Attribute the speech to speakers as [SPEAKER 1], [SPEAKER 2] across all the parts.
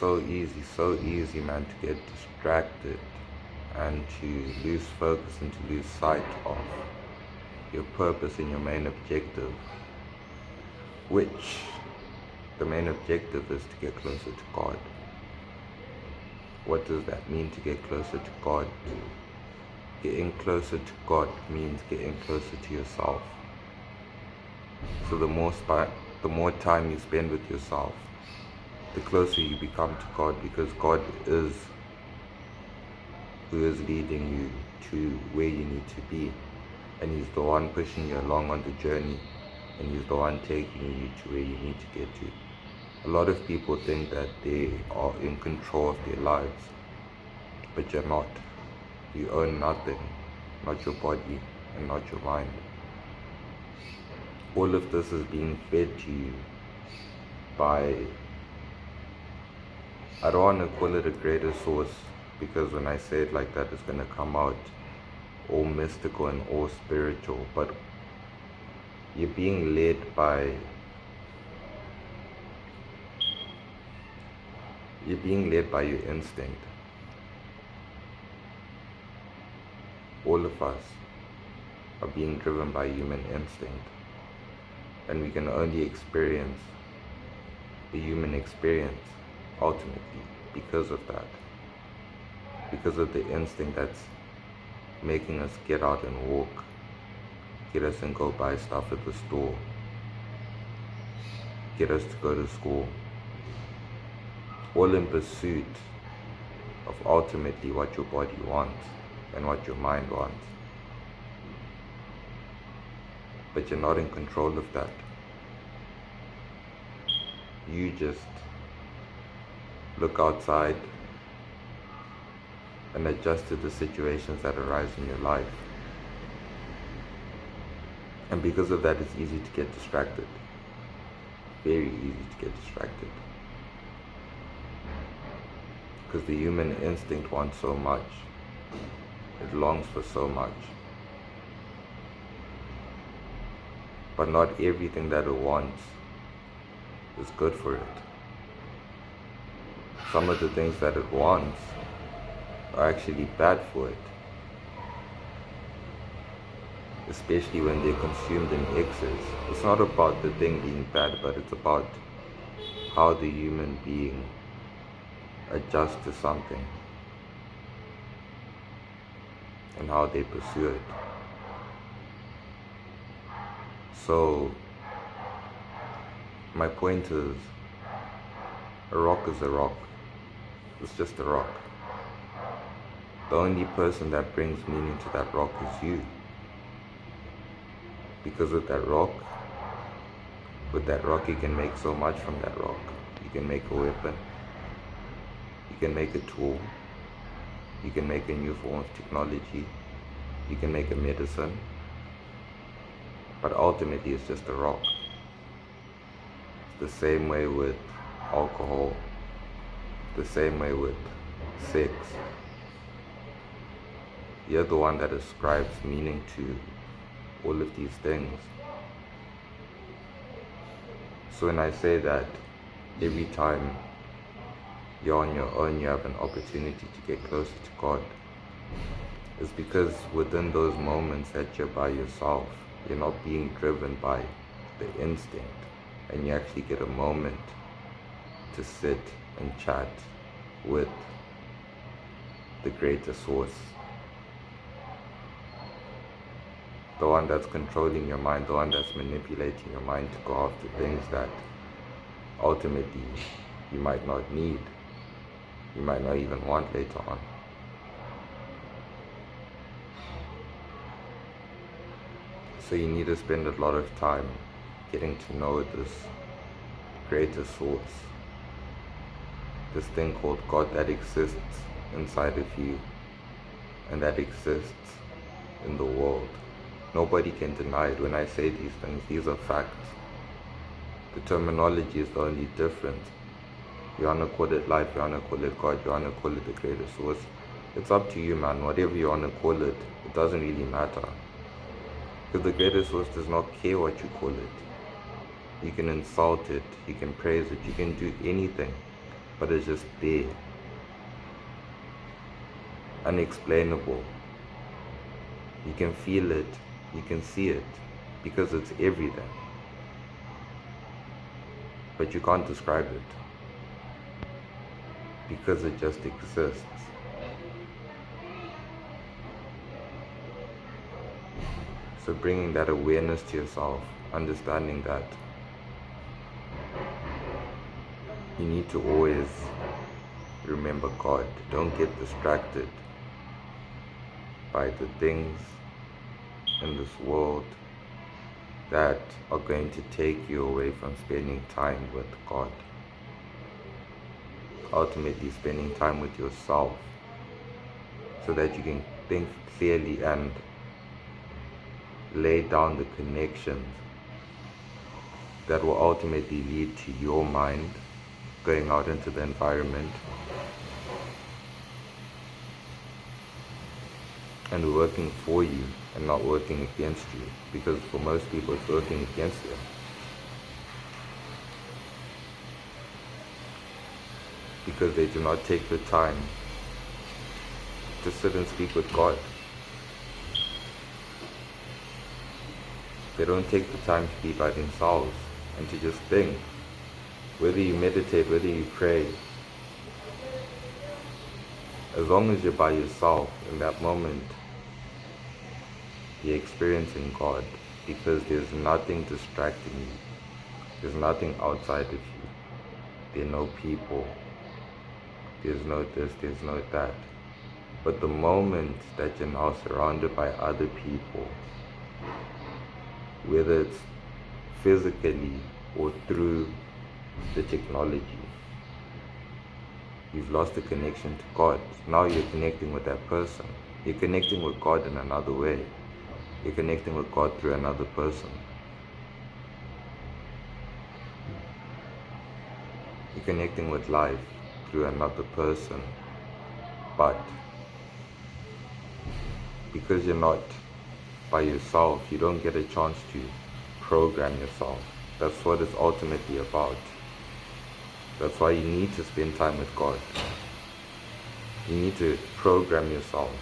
[SPEAKER 1] so easy, man, to get distracted and to lose focus and to lose sight of your purpose and your main objective, which the main objective is to get closer to God. What does that mean, to get closer to God? Getting closer to God means getting closer to yourself. So the more time you spend with yourself, the closer you become to God, because God is who is leading you to where you need to be, and He's the one pushing you along on the journey, and He's the one taking you to where you need to get to. A lot of people think that they are in control of their lives, but you're not. You own nothing, not your body and not your mind. All of this is being fed to you by, I don't want to call it a greater source, because when I say it like that, it's going to come out all mystical and all spiritual, but you're being led by your instinct. All of us are being driven by human instinct, and we can only experience the human experience ultimately because of that, because of the instinct that's making us get out and walk, get us and go buy stuff at the store, get us to go to school, all in pursuit of ultimately what your body wants and what your mind wants. But you're not in control of that. You just look outside and adjust to the situations that arise in your life. And because of that, it's easy to get distracted. Very easy to get distracted. Because the human instinct wants so much. It longs for so much. But not everything that it wants is good for it. Some of the things that it wants are actually bad for it, especially when they're consumed in excess. It's not about the thing being bad, but it's about how the human being adjusts to something and how they pursue it. So my point is, a rock is a rock. It's just a rock. The only person that brings meaning to that rock is you. Because with that rock, you can make so much from that rock. You can make a weapon. You can make a tool. You can make a new form of technology. You can make a medicine. But ultimately, it's just a rock. It's the same way with alcohol. The same way with sex. You're the one that ascribes meaning to all of these things. So when I say that every time you're on your own, you have an opportunity to get closer to God, it's because within those moments that you're by yourself, you're not being driven by the instinct, and you actually get a moment to sit and chat with the greater source, the one that's controlling your mind, the one that's manipulating your mind to go after things that ultimately you might not need, you might not even want later on. So you need to spend a lot of time getting to know this greater source, this thing called God that exists inside of you and that exists in the world. Nobody can deny it. When I say these things, these are facts. The terminology is the only difference. You want to call it life, you want to call it God, you want to call it the greater source. It's up to you, man. Whatever you want to call it, it doesn't really matter. Because the greater source does not care what you call it. You can insult it, you can praise it, you can do anything. but it's just there. Unexplainable. You can feel it, you can see it, because it's everything. But you can't describe it, because it just exists. So bringing that awareness to yourself, understanding that you need to always remember God. Don't get distracted by the things in this world that are going to take you away from spending time with God. Ultimately spending time with yourself so that you can think clearly and lay down the connections that will ultimately lead to your mind going out into the environment and working for you and not working against you, because for most people it's working against them. Because they do not take the time to sit and speak with God. They don't take the time to be by themselves and to just think. Whether you meditate, whether you pray, as long as you're by yourself in that moment, you're experiencing God, because there's nothing distracting you. There's nothing outside of you. There are no people. There's no this, there's no that. But the moment that you're now surrounded by other people, whether it's physically or through the technology, you've lost the connection to God. Now you're connecting with that person. You're connecting with God in another way. You're connecting with God through another person. You're connecting with life through another person. But because you're not by yourself, you don't get a chance to program yourself. That's what it's ultimately about. That's why you need to spend time with God. You need to program yourself.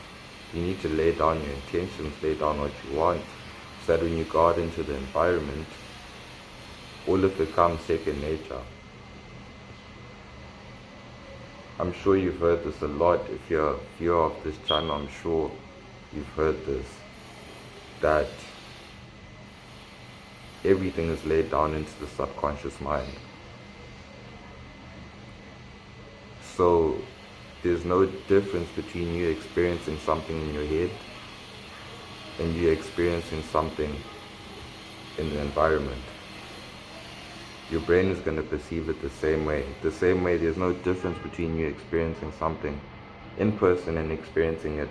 [SPEAKER 1] You need to lay down your intentions, lay down what you want, so that when you go out into the environment, all of it comes second nature. I'm sure you've heard this a lot. If you're a viewer of this channel, I'm sure you've heard this, that everything is laid down into the subconscious mind. So there's no difference between you experiencing something in your head and you experiencing something in the environment. Your brain is going to perceive it the same way. The same way, there's no difference between you experiencing something in person and experiencing it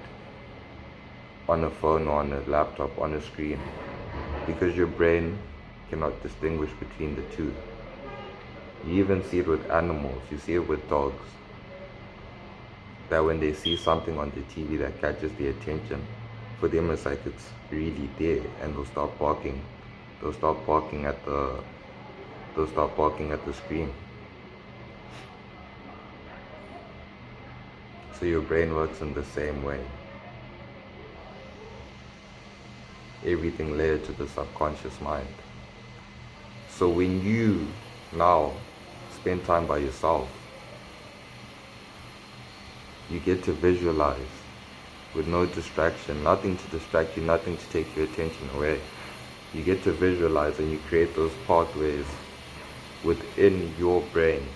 [SPEAKER 1] on a phone or on a laptop, on a screen, because your brain cannot distinguish between the two. You even see it with animals. You see it with dogs, that when they see something on the TV that catches their attention, for them it's like it's really there, and they'll start barking. They'll start barking at the screen. So your brain works in the same way. Everything layered to the subconscious mind. So when you now spend time by yourself, you get to visualize with no distraction, nothing to distract you, nothing to take your attention away. You get to visualize, and you create those pathways within your brain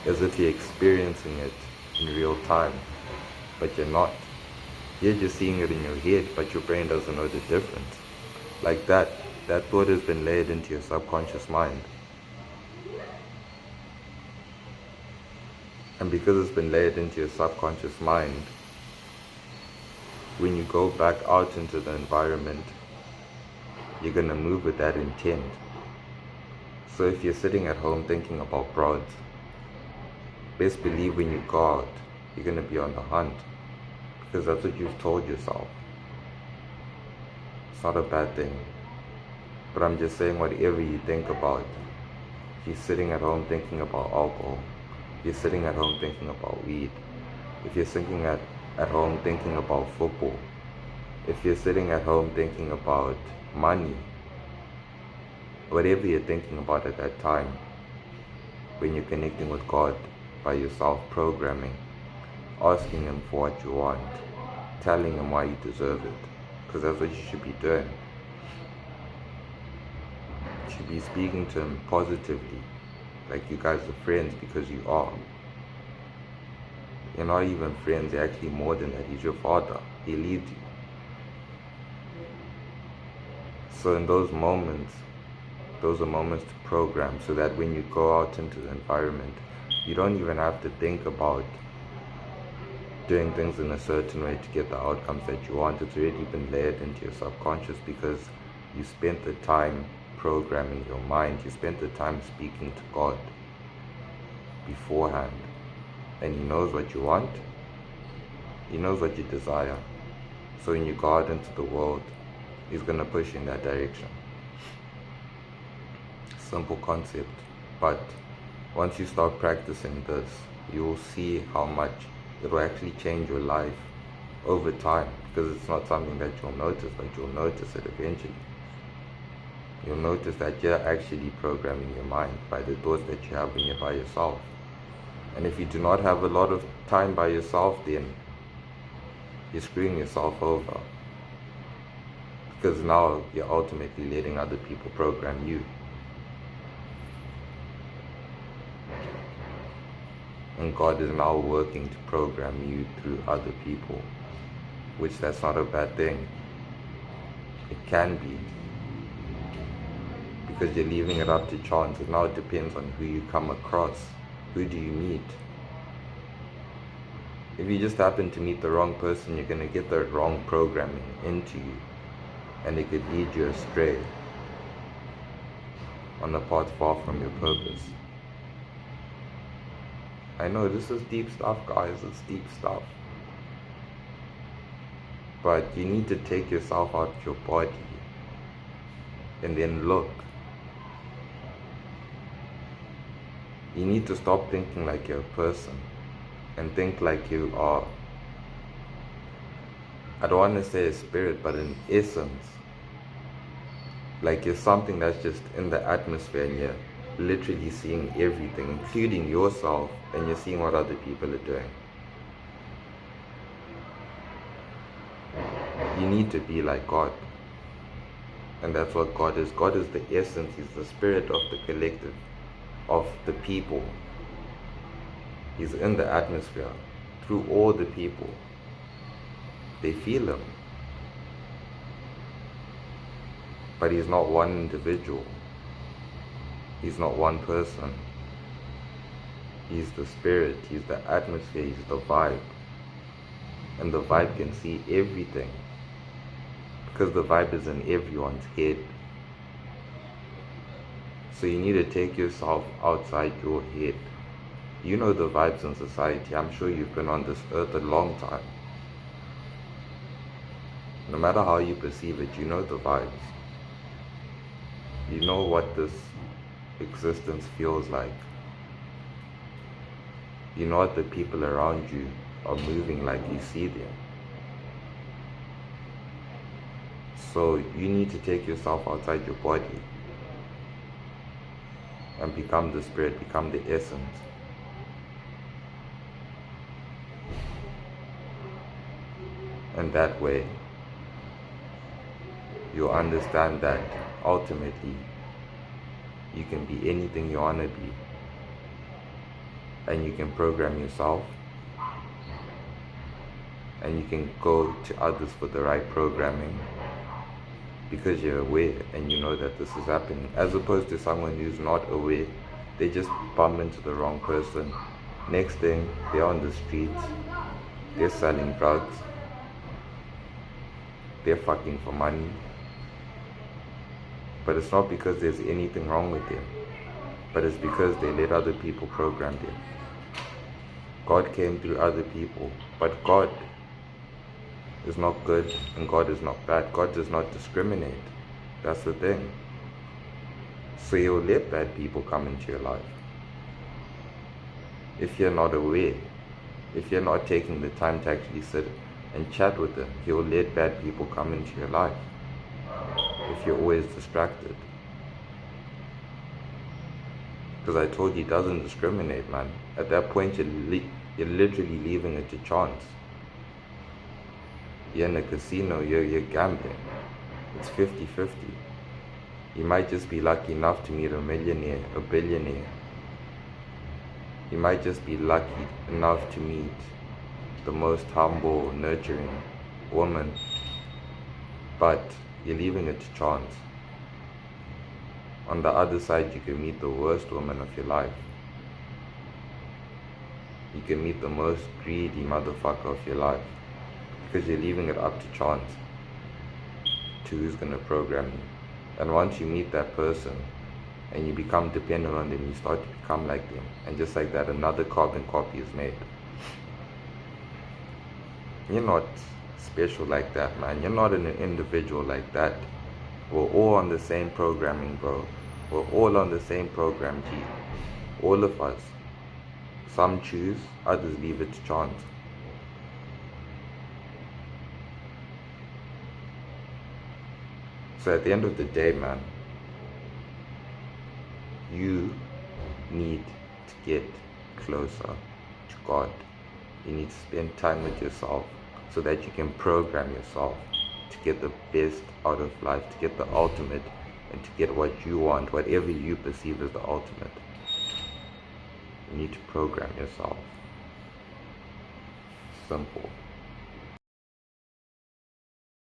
[SPEAKER 1] as if you're experiencing it in real time, but you're not. You're just seeing it in your head, but your brain doesn't know the difference. Like that thought has been laid into your subconscious mind. And because it's been laid into your subconscious mind, when you go back out into the environment, you're going to move with that intent. So if you're sitting at home thinking about broads, best believe when you go out, you're going to be on the hunt, because that's what you've told yourself. It's not a bad thing. But I'm just saying, whatever you think about, if you're sitting at home thinking about alcohol, you're sitting at home thinking about weed, if you're sitting at home thinking about football, if you're sitting at home thinking about money, whatever you're thinking about at that time, when you're connecting with God by yourself, programming, asking Him for what you want, telling Him why you deserve it, because that's what you should be doing. You should be speaking to Him positively, like you guys are friends, because you are. You're not even friends, you're actually more than that. He's your Father. He leads you. So in those moments, those are moments to program, so that when you go out into the environment, you don't even have to think about doing things in a certain way to get the outcomes that you want. It's already been layered into your subconscious, because you spent the time programming your mind. You spent the time speaking to God beforehand, and He knows what you want. He knows what you desire. So when you go out into the world, He's going to push you in that direction. Simple concept, but once you start practicing this, you will see how much it will actually change your life over time, because it's not something that you'll notice, but you'll notice it eventually. You'll notice that you're actually programming your mind by the thoughts that you have when you're by yourself. And if you do not have a lot of time by yourself, then you're screwing yourself over, because now you're ultimately letting other people program you. And God is now working to program you through other people, which that's not a bad thing. It can be, because you're leaving it up to chance. It now depends on who you come across. Who do you meet? If you just happen to meet the wrong person, you're going to get the wrong programming into you, and it could lead you astray on a path far from your purpose. I know this is deep stuff, guys. It's deep stuff. But you need to take yourself out of your body and then look. You need to stop thinking like you're a person and think like you are, I don't want to say a spirit, but an essence. Like you're something that's just in the atmosphere, and you're literally seeing everything, including yourself, and you're seeing what other people are doing. You need to be like God. And that's what God is. God is the essence. He's the spirit of the collective, of the people. He's in the atmosphere through all the people. They feel Him. But He's not one individual. He's not one person. He's the spirit. He's the atmosphere. He's the vibe. And the vibe can see everything, because the vibe is in everyone's head. So you need to take yourself outside your head. You know the vibes in society. I'm sure you've been on this earth a long time. No matter how you perceive it, you know the vibes. You know what this existence feels like. You know what the people around you are moving like. You see them. So you need to take yourself outside your body and become the spirit, become the essence. And that way, you'll understand that ultimately you can be anything you want to be, and you can program yourself, and you can go to others for the right programming, because you're aware and you know that this is happening, as opposed to someone who's not aware. They just bump into the wrong person. Next thing, they're on the streets, they're selling drugs, they're fucking for money. But it's not because there's anything wrong with them, but it's because they let other people program them. God came through other people, but God is not good and God is not bad. God does not discriminate. That's the thing. So He'll let bad people come into your life. if you're not aware, if you're not taking the time to actually sit and chat with them, you'll let bad people come into your life if you're always distracted. Because I told you, it doesn't discriminate, man. At that point, you're literally leaving it to chance. You're in a casino, you're gambling. It's 50-50. You might just be lucky enough to meet a millionaire, a billionaire. You might just be lucky enough to meet the most humble, nurturing woman, but you're leaving it to chance. On the other side, you can meet the worst woman of your life. You can meet the most greedy motherfucker of your life, because you're leaving it up to chance to who's gonna program you. And once you meet that person and you become dependent on them, you start to become like them. And just like that, another carbon copy is made. You're not special like that, man. You're not an individual like that. We're all on the same programming, bro. We're all on the same program, G. All of us. Some choose, others leave it to chance. So at the end of the day, man, you need to get closer to God. You need to spend time with yourself so that you can program yourself to get the best out of life, to get the ultimate, and to get what you want, whatever you perceive as the ultimate. You need to program yourself. Simple.